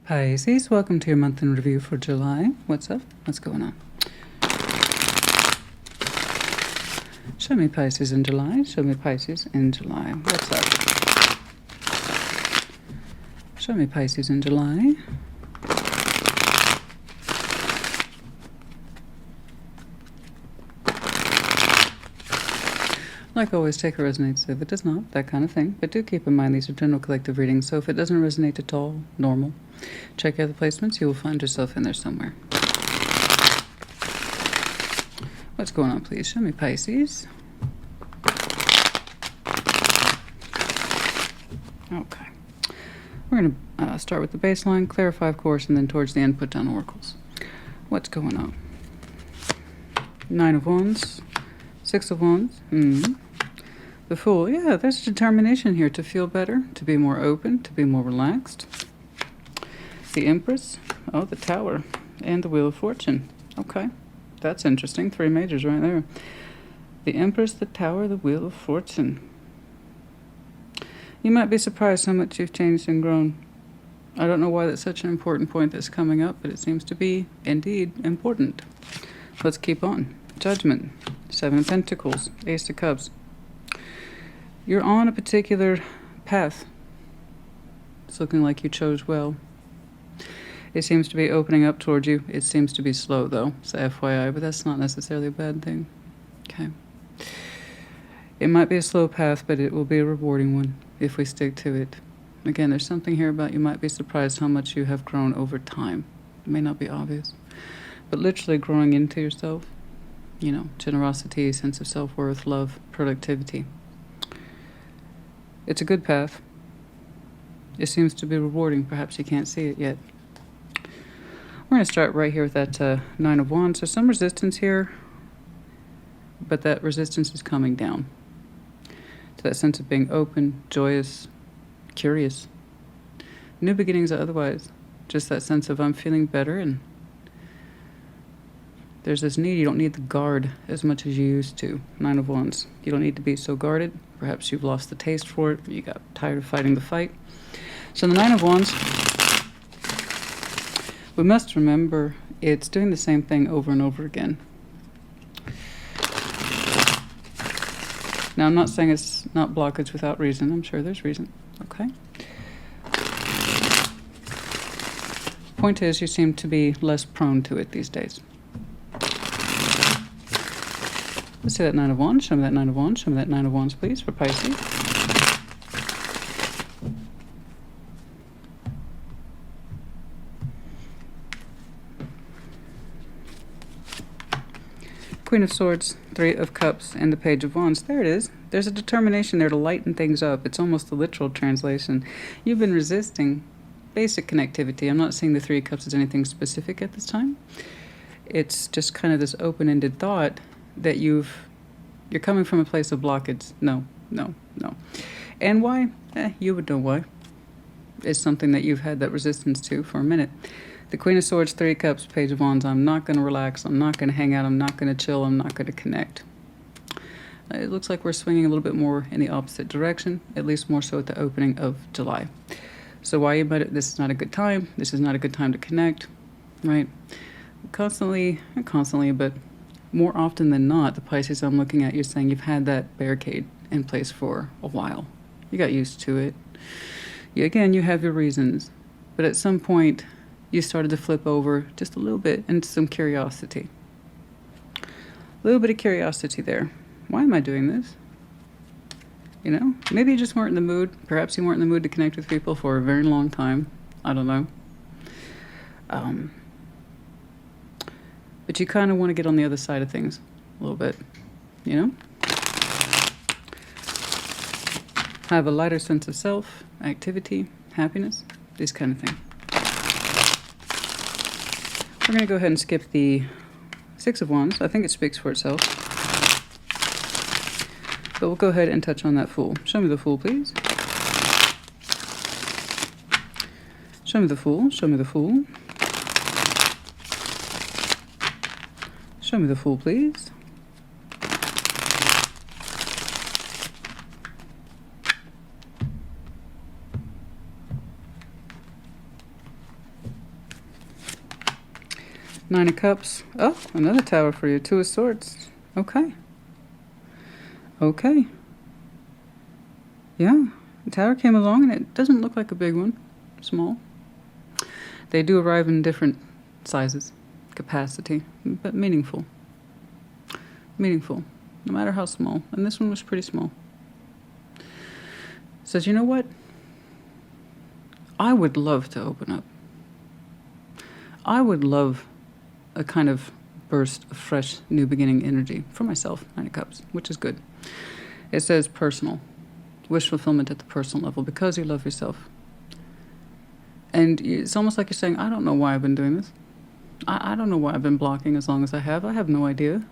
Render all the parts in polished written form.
Pisces, welcome to your month in review for July. What's up? What's going on? Show me Pisces in July. Show me Pisces in July. What's up? Show me Pisces in July. Like always, take what resonates. If it does not, that kind of thing. But do keep in mind these are general collective readings, so if it doesn't resonate at all, normal. Check out the placements. You will find yourself in there somewhere. What's going on, please? Show me Pisces. Okay. We're going to start with the baseline, clarify, of course, and then towards the end, put down oracles. What's going on? 9 of Wands. 6 of Wands. The Fool. Yeah, there's determination here to feel better, to be more open, to be more relaxed. The Empress. Oh, the Tower. And the Wheel of Fortune. Okay. That's interesting. 3 majors right there. The Empress, the Tower, the Wheel of Fortune. You might be surprised how much you've changed and grown. I don't know why that's such an important point that's coming up, but it seems to be, indeed, important. Let's keep on. Judgment. 7 of Pentacles. Ace of Cups. You're on a particular path. It's looking like you chose well. It seems to be opening up towards you. It seems to be slow, though. So FYI, but that's not necessarily a bad thing. Okay. It might be a slow path, but it will be a rewarding one if we stick to it. Again, there's something here about you might be surprised how much you have grown over time. It may not be obvious, but literally growing into yourself. You know, generosity, sense of self-worth, love, productivity. It's a good path. It seems to be rewarding. Perhaps you can't see it yet. We're going to start right here with that 9 of Wands. There's some resistance here, but that resistance is coming down to that sense of being open, joyous, curious. New beginnings or otherwise. Just that sense of I'm feeling better, and there's this need. You don't need the guard as much as you used to. 9 of Wands. You don't need to be so guarded. Perhaps you've lost the taste for it. You got tired of fighting the fight. So the 9 of Wands, we must remember it's doing the same thing over and over again. Now, I'm not saying it's not blockage without reason. I'm sure there's reason. Okay. Point is, you seem to be less prone to it these days. Let's see that 9 of Wands. Show me that 9 of Wands. Show me that 9 of Wands, please, for Pisces. Queen of Swords, 3 of Cups, and the Page of Wands. There it is. There's a determination there to lighten things up. It's almost a literal translation. You've been resisting basic connectivity. I'm not seeing the 3 of Cups as anything specific at this time. It's just kind of this open-ended thought that you're coming from a place of blockage. No. And why? You would know why. It's something that you've had that resistance to for a minute. The Queen of Swords, 3 of Cups, Page of Wands. I'm not going to relax. I'm not going to hang out. I'm not going to chill. I'm not going to connect. It looks like we're swinging a little bit more in the opposite direction, at least more so at the opening of July. So why you might, this is not a good time. This is not a good time to connect, right? Not constantly, but more often than not, the Pisces I'm looking at, you're saying you've had that barricade in place for a while. You got used to it. Again, you have your reasons. But at some point, you started to flip over just a little bit into some curiosity. A little bit of curiosity there. Why am I doing this? You know, maybe you just weren't in the mood. Perhaps you weren't in the mood to connect with people for a very long time. I don't know. But you kind of want to get on the other side of things a little bit, you know? Have a lighter sense of self, activity, happiness, this kind of thing. We're going to go ahead and skip the 6 of Wands. I think it speaks for itself. But we'll go ahead and touch on that Fool. Show me the Fool, please. Show me the Fool. Show me the Fool. Show me the Fool, please. Nine of Cups. Oh, another Tower for you. Two of Swords. Okay. Okay. Yeah. The Tower came along and it doesn't look like a big one. Small. They do arrive in different sizes, capacity, but meaningful. Meaningful. No matter how small. And this one was pretty small. Says, you know what? I would love to open up. I would love a kind of burst of fresh, new beginning energy for myself, Nine of Cups, which is good. It says personal. Wish fulfillment at the personal level because you love yourself. And it's almost like you're saying, I don't know why I've been doing this. I don't know why I've been blocking as long as I have. I have no idea.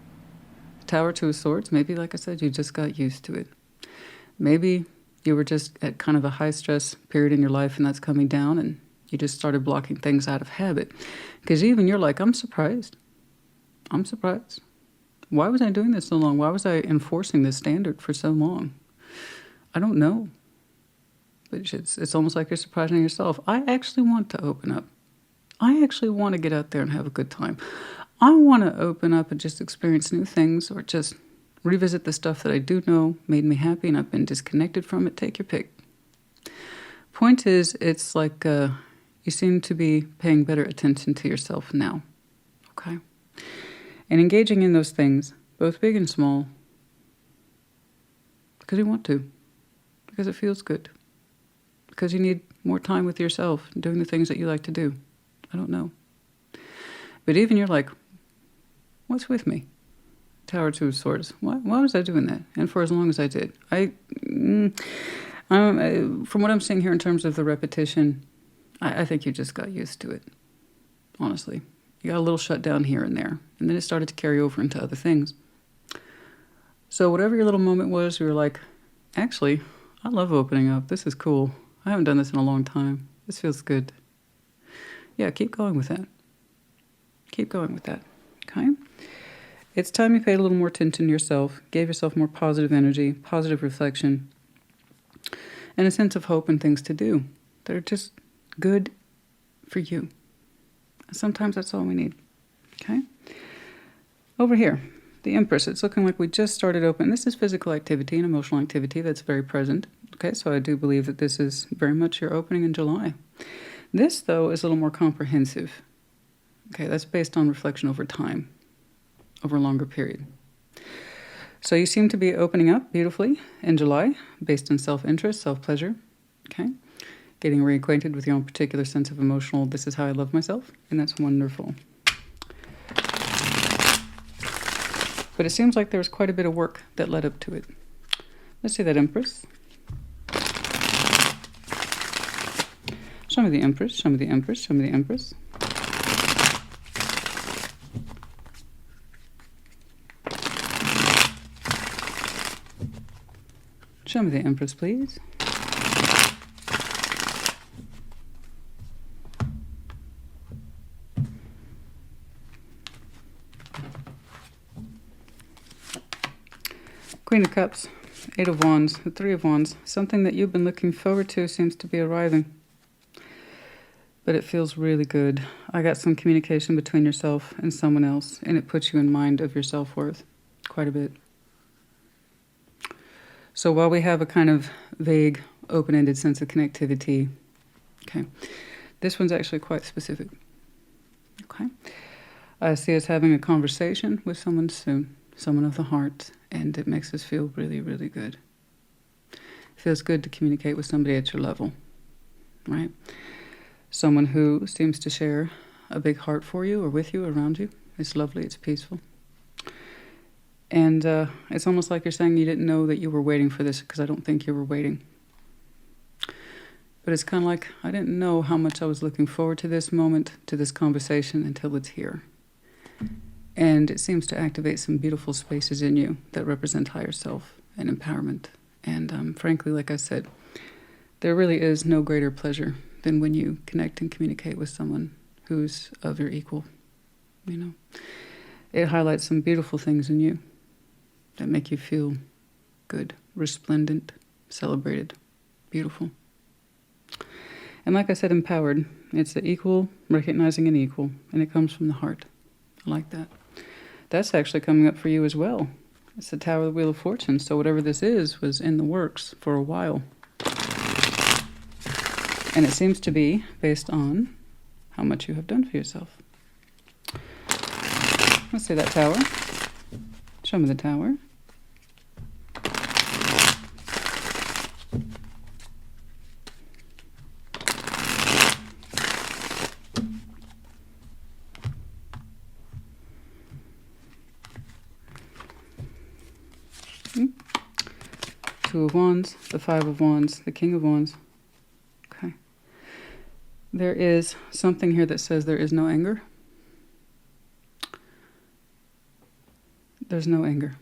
Tower, Two of Swords. Maybe, like I said, you just got used to it. Maybe you were just at kind of a high stress period in your life and that's coming down and you just started blocking things out of habit. Because even you're like, I'm surprised. I'm surprised. Why was I doing this so long? Why was I enforcing this standard for so long? I don't know. But it's almost like you're surprising yourself. I actually want to open up. I actually want to get out there and have a good time. I want to open up and just experience new things or just revisit the stuff that I do know made me happy and I've been disconnected from it. Take your pick. Point is, it's like you seem to be paying better attention to yourself now. Okay? And engaging in those things, both big and small, because you want to. Because it feels good. Because you need more time with yourself, doing the things that you like to do. I don't know. But even you're like, what's with me? Tower, Two of Swords. Why was I doing that? And for as long as I did. From what I'm seeing here in terms of the repetition, I think you just got used to it. Honestly. You got a little shut down here and there. And then it started to carry over into other things. So whatever your little moment was, you were like, actually, I love opening up. This is cool. I haven't done this in a long time. This feels good. Yeah, keep going with that. Keep going with that. Okay? It's time you paid a little more attention to yourself, gave yourself more positive energy, positive reflection, and a sense of hope and things to do that are just good for you. Sometimes that's all we need. Okay? Over here, the Empress. It's looking like we just started open. This is physical activity and emotional activity that's very present. Okay, so I do believe that this is very much your opening in July. This, though, is a little more comprehensive. Okay, that's based on reflection over time, over a longer period. So you seem to be opening up beautifully in July, based on self-interest, self-pleasure. Okay, getting reacquainted with your own particular sense of emotional, this is how I love myself, and that's wonderful. But it seems like there was quite a bit of work that led up to it. Let's see that Empress. Show me the Empress, show me the Empress, show me the Empress. Show me the Empress, please. Queen of Cups, Eight of Wands, the Three of Wands. Something that you've been looking forward to seems to be arriving. But it feels really good. I got some communication between yourself and someone else, and it puts you in mind of your self-worth quite a bit. So while we have a kind of vague, open-ended sense of connectivity, okay, this one's actually quite specific. Okay, I see us having a conversation with someone soon, someone of the heart, and it makes us feel really, really good. It feels good to communicate with somebody at your level, right? Someone who seems to share a big heart for you or with you, around you. It's lovely, it's peaceful. And it's almost like you're saying you didn't know that you were waiting for this, because I don't think you were waiting. But it's kind of like, I didn't know how much I was looking forward to this moment, to this conversation, until it's here. And it seems to activate some beautiful spaces in you that represent higher self and empowerment. And frankly, like I said, there really is no greater pleasure than when you connect and communicate with someone who's of your equal. You know, it highlights some beautiful things in you that make you feel good, resplendent, celebrated, beautiful. And like I said, empowered. It's the equal, recognizing an equal, and it comes from the heart. I like that. That's actually coming up for you as well. It's the Tower of the Wheel of Fortune. So whatever this is was in the works for a while. And it seems to be based on how much you have done for yourself. Let's see that Tower. Show me the Tower. Two of Wands, the Five of Wands, the King of Wands. Okay. There is something here that says there is no anger. There's no anger.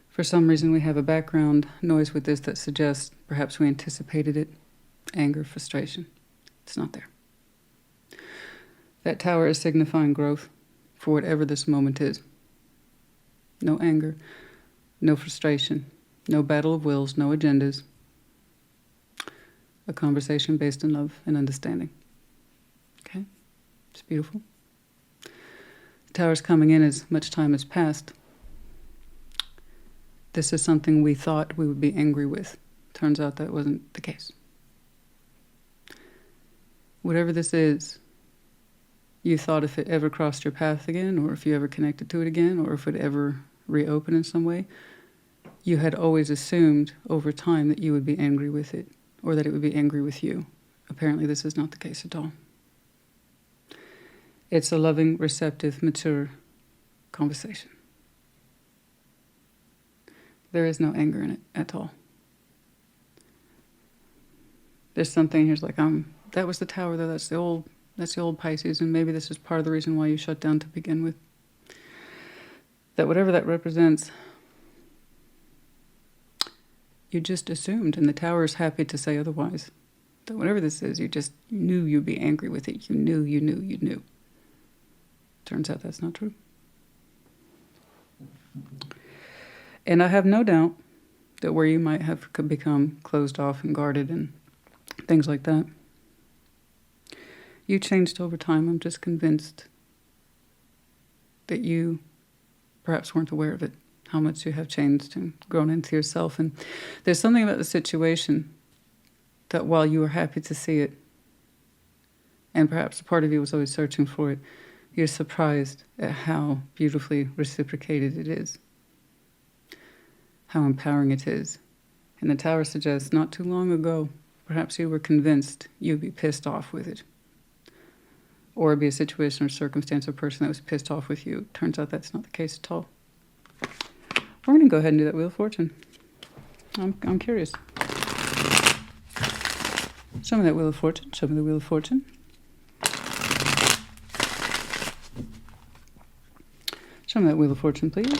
For some reason, we have a background noise with this that suggests perhaps we anticipated it. Anger, frustration. It's not there. That Tower is signifying growth for whatever this moment is. No anger. No frustration, no battle of wills, no agendas. A conversation based in love and understanding. Okay? It's beautiful. The Tower's coming in as much time has passed. This is something we thought we would be angry with. Turns out that wasn't the case. Whatever this is, you thought if it ever crossed your path again, or if you ever connected to it again, or if it ever reopened in some way, you had always assumed over time that you would be angry with it, or that it would be angry with you. Apparently this is not the case at all. It's a loving, receptive, mature conversation. There is no anger in it at all. There's something here's like, that was the Tower though, that's the old Pisces, and maybe this is part of the reason why you shut down to begin with. That whatever that represents, you just assumed, and the Tower is happy to say otherwise. That whatever this is, you knew you'd be angry with it. You knew. Turns out that's not true. And I have no doubt that where you might have become closed off and guarded and things like that, you changed over time. I'm just convinced that you perhaps weren't aware of it, how much you have changed and grown into yourself. And there's something about the situation that while you were happy to see it, and perhaps a part of you was always searching for it, you're surprised at how beautifully reciprocated it is, how empowering it is. And the Tower suggests not too long ago, perhaps you were convinced you'd be pissed off with it, or it'd be a situation or circumstance or person that was pissed off with you. Turns out that's not the case at all. We're going to go ahead and do that Wheel of Fortune. I'm curious. Show me that Wheel of Fortune. Show me the Wheel of Fortune. Show me that Wheel of Fortune, please.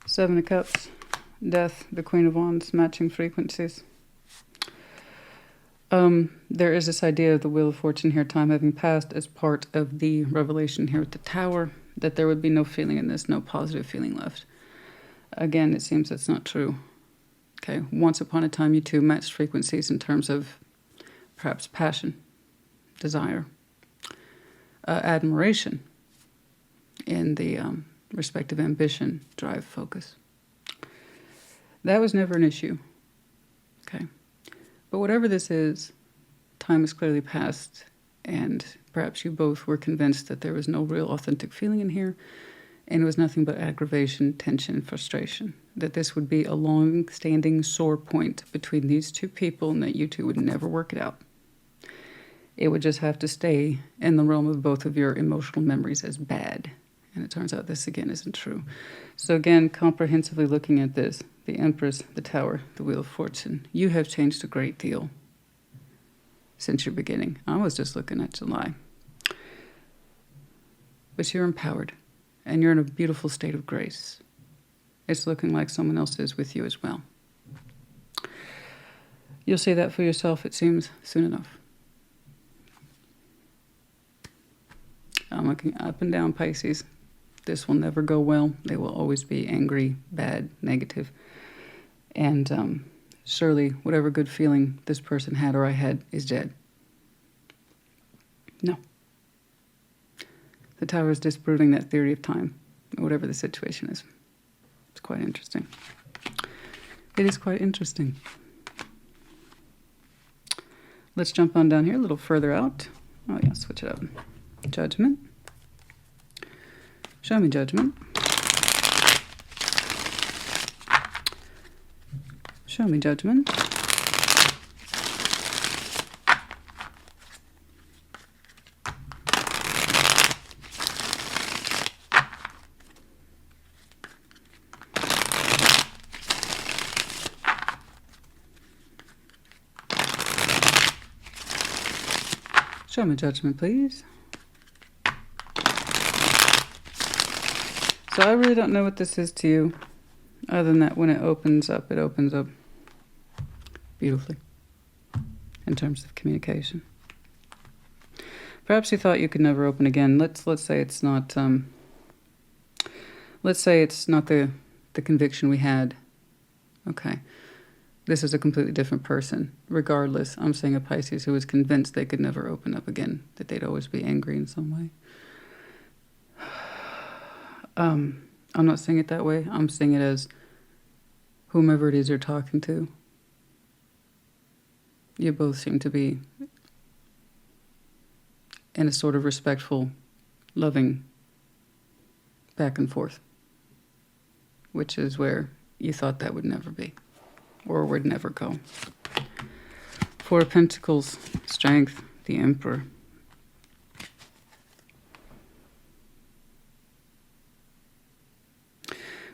Seven of Cups, Death, the Queen of Wands, matching frequencies. There is this idea of the Wheel of Fortune here, time having passed, as part of the revelation here with the Tower, that there would be no feeling in this, no positive feeling left. Again, it seems that's not true. Okay, once upon a time, you two matched frequencies in terms of perhaps passion, desire, admiration, in the respective ambition, drive, focus. That was never an issue. Okay. But whatever this is, time has clearly passed, and perhaps you both were convinced that there was no real authentic feeling in here, and it was nothing but aggravation, tension, and frustration. That this would be a long-standing sore point between these two people, and that you two would never work it out. It would just have to stay in the realm of both of your emotional memories as bad. And it turns out this, again, isn't true. So again, comprehensively looking at this, the Empress, the Tower, the Wheel of Fortune, you have changed a great deal since your beginning. I was just looking at July. But you're empowered, and you're in a beautiful state of grace. It's looking like someone else is with you as well. You'll see that for yourself, it seems, soon enough. I'm looking up and down, Pisces. This will never go well. They will always be angry, bad, negative. And surely whatever good feeling this person had or I had is dead. No. The Tower is disproving that theory of time, whatever the situation is. It's quite interesting. It is quite interesting. Let's jump on down here a little further out. Oh yeah, switch it up. Judgment. Show me Judgment. Show me Judgment. Show me Judgment, please. So I really don't know what this is to you, other than that when it opens up beautifully in terms of communication. Perhaps you thought you could never open again. Let's say it's not the conviction we had. Okay. This is a completely different person. Regardless, I'm saying a Pisces who was convinced they could never open up again, that they'd always be angry in some way. I'm not saying it that way. I'm saying it as whomever it is you're talking to. You both seem to be in a sort of respectful, loving back and forth, which is where you thought that would never be. Or would never go. Four of Pentacles, Strength, the Emperor.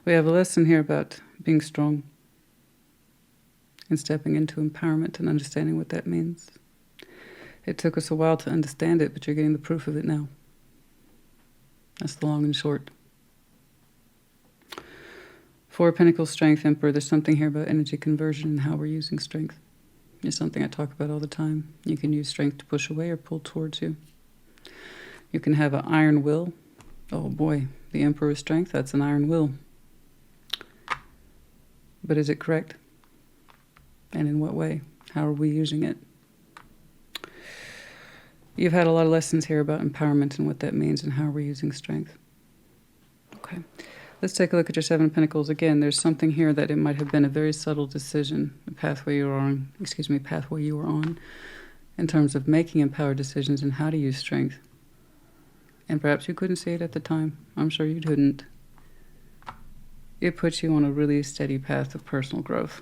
We have a lesson here about being strong and stepping into empowerment and understanding what that means. It took us a while to understand it, but you're getting the proof of it now. That's the long and short. Four of Pentacles, Strength, Emperor. There's something here about energy conversion and how we're using strength. It's something I talk about all the time. You can use strength to push away or pull towards you. You can have an iron will. Oh boy, the Emperor's strength, that's an iron will. But is it correct? And in what way? How are we using it? You've had a lot of lessons here about empowerment and what that means and how we're using strength. Okay. Let's take a look at your Seven of Pentacles. Again, there's something here that it might have been a very subtle decision, the pathway you were on, in terms of making empowered decisions and how to use strength. And perhaps you couldn't see it at the time. I'm sure you didn't. It puts you on a really steady path of personal growth.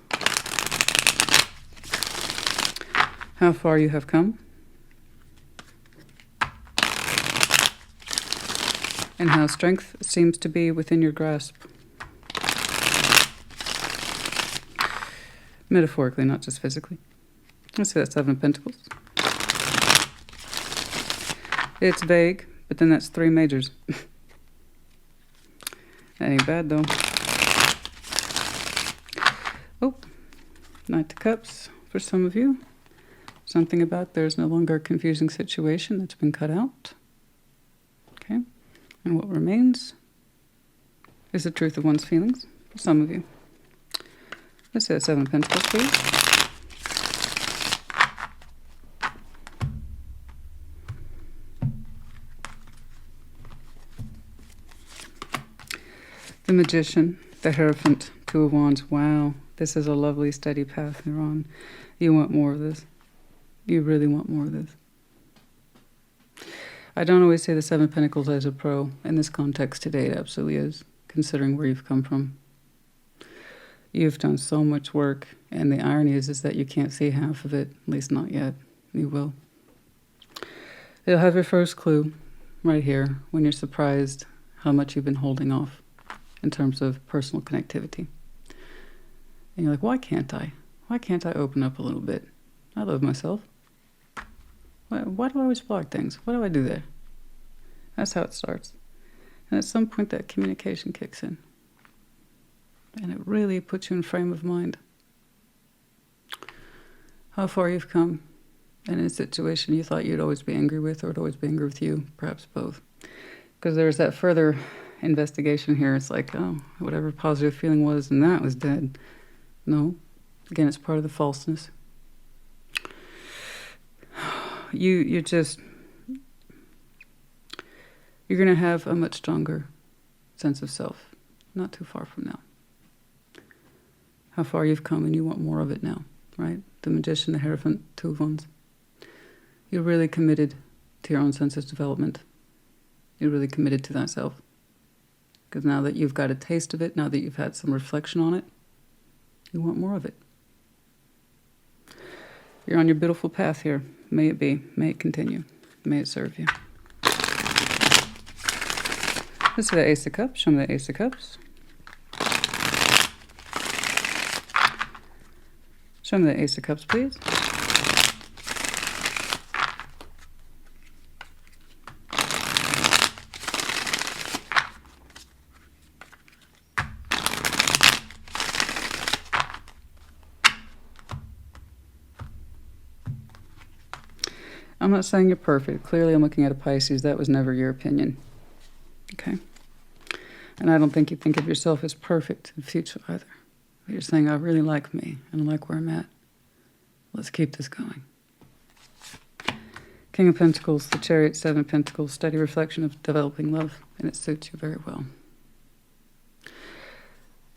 How far you have come. And how strength seems to be within your grasp. Metaphorically, not just physically. Let's see that Seven of Pentacles. It's vague, but then that's three majors. That ain't bad, though. Oh, Knight of Cups for some of you. Something about there's no longer a confusing situation that's been cut out. Okay. And what remains is the truth of one's feelings for some of you. Let's see that Seven of Pentacles, please. The Magician, the Hierophant, Two of Wands. Wow, this is a lovely, steady path you're on. You want more of this. You really want more of this. I don't always say the Seven of Pentacles as a pro. In this context today, it absolutely is, considering where you've come from. You've done so much work, and the irony is that you can't see half of it, at least not yet. You will. You'll have your first clue right here when you're surprised how much you've been holding off in terms of personal connectivity. And you're like, why can't I? Why can't I open up a little bit? I love myself. Why do I always block things? What do I do there? That's how it starts. And at some point that communication kicks in. And it really puts you in frame of mind. how far you've come in a situation you thought you'd always be angry with, or would always be angry with you, perhaps both. Because there's that further investigation here. It's like, oh, whatever positive feeling was, and that was dead. No. Again, it's part of the falseness. You're going to have a much stronger sense of self not too far from now. How far you've come, and you want more of it now, right? The Magician, the Hierophant, Two of Wands. You're really committed to your own sense of development. You're really committed to thyself. Because now that you've got a taste of it, now that you've had some reflection on it, you want more of it. You're on your beautiful path here. May it be. May it continue. May it serve you. This is the Ace of Cups. Show me the Ace of Cups. Show me the Ace of Cups, please. I'm not saying you're perfect. Clearly, I'm looking at a Pisces. That was never your opinion. Okay? And I don't think you think of yourself as perfect in the future either. But you're saying, I really like me, and I like where I'm at. Let's keep this going. King of Pentacles, the Chariot, Seven of Pentacles, steady reflection of developing love, and it suits you very well.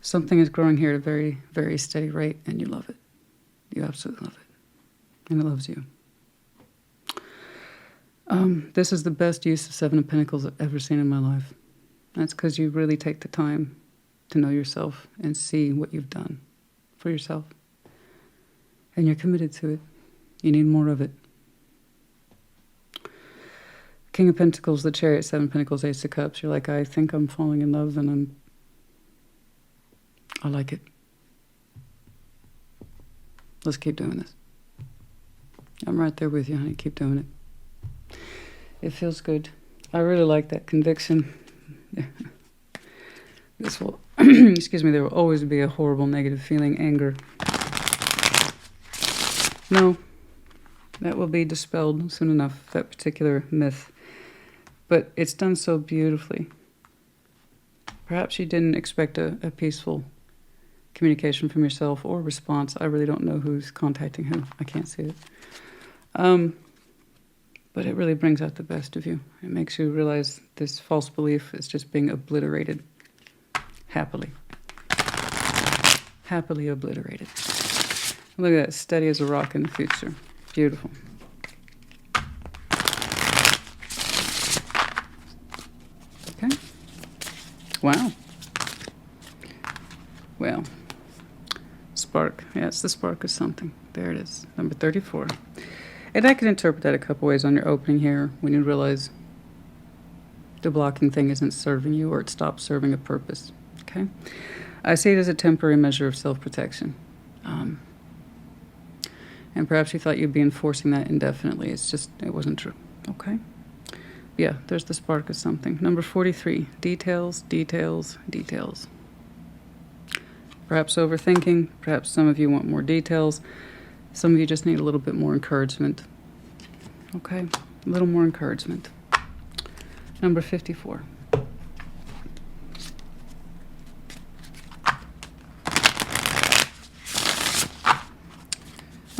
Something is growing here at a very, very steady rate, and you love it. You absolutely love it. And it loves you. This is the best use of Seven of Pentacles I've ever seen in my life. That's because you really take the time to know yourself and see what you've done for yourself. And you're committed to it. You need more of it. King of Pentacles, the Chariot, Seven of Pentacles, Ace of Cups. You're like, I think I'm falling in love, and I like it. Let's keep doing this. I'm right there with you, honey. Keep doing it. It feels good. I really like that conviction. This will, excuse me, there will always be a horrible negative feeling, anger. No, that will be dispelled soon enough, that particular myth. But it's done so beautifully. Perhaps you didn't expect a peaceful communication from yourself or response. I really don't know who's contacting who. I can't see it. But it really brings out the best of you. It makes you realize this false belief is just being obliterated. Happily. Happily obliterated. Look at that, steady as a rock in the future. Beautiful. Okay. Wow. Well, spark. Yeah, it's the spark of something. There it is. Number 34. And I can interpret that a couple ways on your opening here, when you realize the blocking thing isn't serving you, or it stops serving a purpose. Okay? I see it as a temporary measure of self-protection. And perhaps you thought you'd be enforcing that indefinitely. It's just, it wasn't true. Okay? Yeah, there's the spark of something. Number 43, details, details, details. Perhaps overthinking. Perhaps some of you want more details. Some of you just need a little bit more encouragement. Okay? A little more encouragement. Number 54.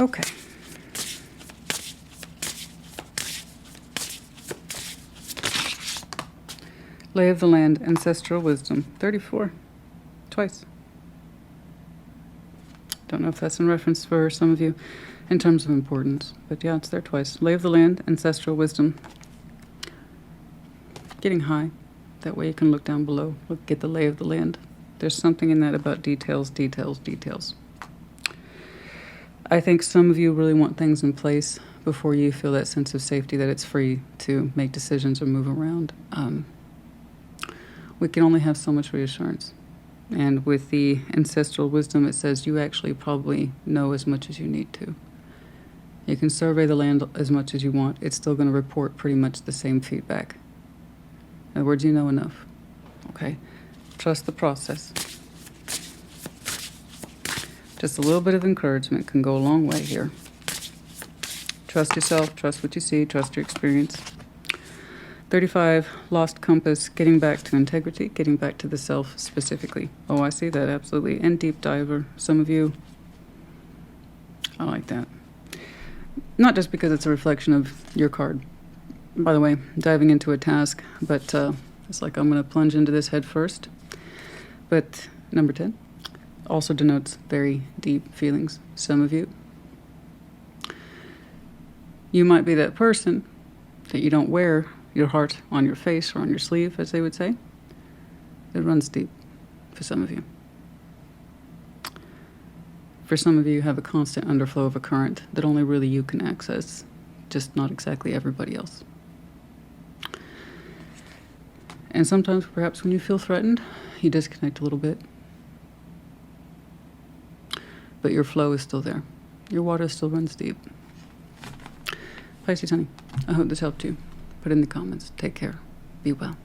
Okay. Lay of the Land, Ancestral Wisdom. 34. Twice. Don't know if that's in reference for some of you in terms of importance, but yeah, it's there twice. Lay of the Land, Ancestral Wisdom. Getting high. That way you can look down below, get the lay of the land. There's something in that about details, details, details. I think some of you really want things in place before you feel that sense of safety, that it's free to make decisions or move around. We can only have so much reassurance. And with the ancestral wisdom, it says you actually probably know as much as you need to. You can survey the land as much as you want. It's still going to report pretty much the same feedback. In other words, you know enough. Okay? Trust the process. Just a little bit of encouragement can go a long way here. Trust yourself, trust what you see, trust your experience. 35, lost compass, getting back to integrity, getting back to the self specifically. Oh, I see that, absolutely. And deep diver, some of you. I like that. Not just because it's a reflection of your card. By the way, diving into a task, but it's like I'm going to plunge into this head first. But number 10 also denotes very deep feelings. Some of you. You might be that person that you don't wear your heart on your face or on your sleeve, as they would say. It runs deep for some of you. For some of you, you have a constant underflow of a current that only really you can access, just not exactly everybody else. And sometimes, perhaps when you feel threatened, you disconnect a little bit. But your flow is still there. Your water still runs deep. Pisces, honey, I hope this helped you. Put it in the comments. Take care. Be well.